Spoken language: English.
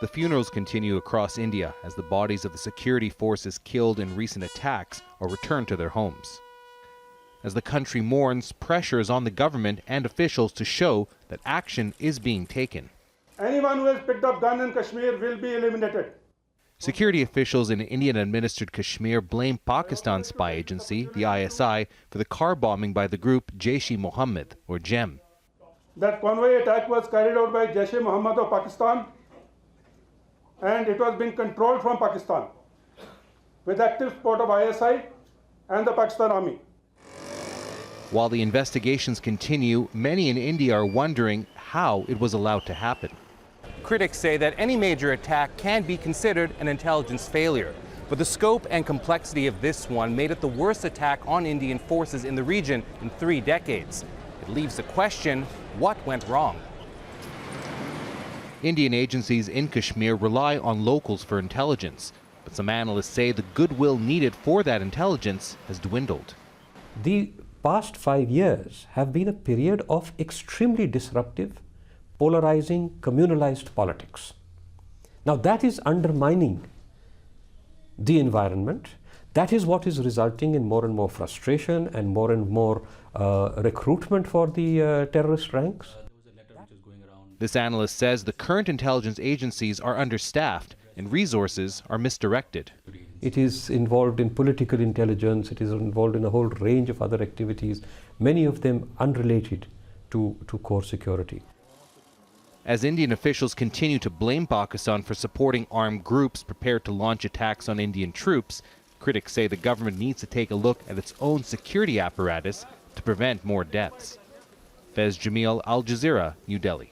The funerals continue across India as the bodies of the security forces killed in recent attacks are returned to their homes. As the country mourns, pressure is on the government and officials to show that action is being taken. Anyone who has picked up gun in Kashmir will be eliminated. Security officials in Indian-administered Kashmir blame Pakistan's spy agency, the ISI, for the car bombing by the group Jaish-e-Mohammed, or JEM. That convoy attack was carried out by Jaish-e-Mohammed of Pakistan, and it was being controlled from Pakistan with active support of ISI and the Pakistan Army. While the investigations continue, many in India are wondering how it was allowed to happen. Critics say that any major attack can be considered an intelligence failure, but the scope and complexity of this one made it the worst attack on Indian forces in the region in 3 decades. It leaves the question, what went wrong? Indian agencies in Kashmir rely on locals for intelligence, but some analysts say the goodwill needed for that intelligence has dwindled. The past 5 years have been a period of extremely disruptive, polarizing, communalized politics. Now that is undermining the environment. That is what is resulting in more and more frustration and more recruitment for the terrorist ranks. This analyst says the current intelligence agencies are understaffed and resources are misdirected. It is involved in political intelligence, it is involved in a whole range of other activities, many of them unrelated to core security. As Indian officials continue to blame Pakistan for supporting armed groups prepared to launch attacks on Indian troops, critics say the government needs to take a look at its own security apparatus to prevent more deaths. Faiz, Jamil, Al Jazeera, New Delhi.